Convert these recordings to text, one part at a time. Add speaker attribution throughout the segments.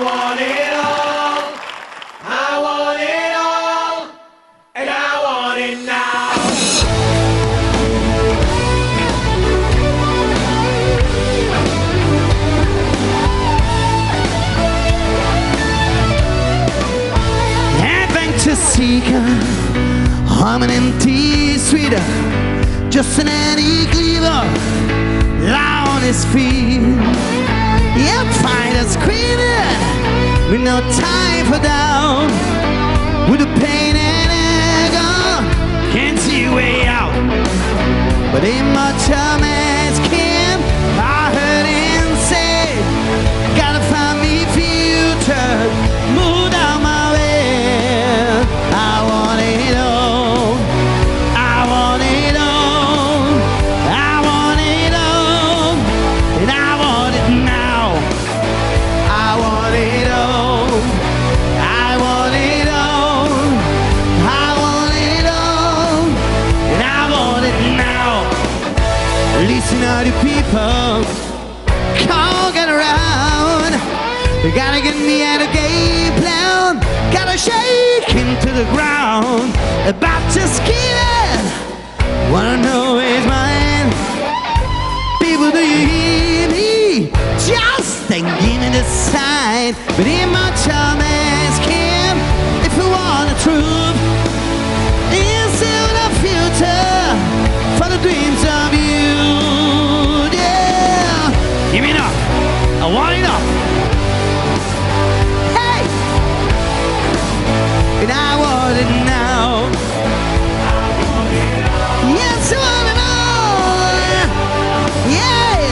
Speaker 1: want it all. I want it all. And I want it now.
Speaker 2: Adventure-seeker, hominin tea-sweeter, just an anti-cleaver, lie on his feet. Yep, fight us screaming, with no time for doubt, with the pain and anger, can't see a way out. But ain't much a man's camp, I heard him say, gotta find me future, move down my way. I want it all, I want it all, I want it all, and I want it now. I want it all, I want it all, I want it all, and I want it now. Listen all the people, come get around. You gotta get me out of game plan, gotta shake him to the ground. About to skin it, wanna know is mine. People, do you hear me? Just ain't give me the sign. But in my charm as camp, if you want the truth, is in the future for the dreams of you. Yeah, give me enough, I want enough. Hey, and I want it now. Yes, I want it all. Yeah,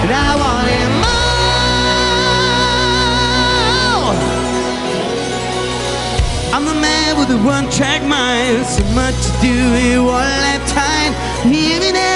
Speaker 2: and I want it more. I'm the man with the one-track mind, so much to do in one lifetime. Hear me now.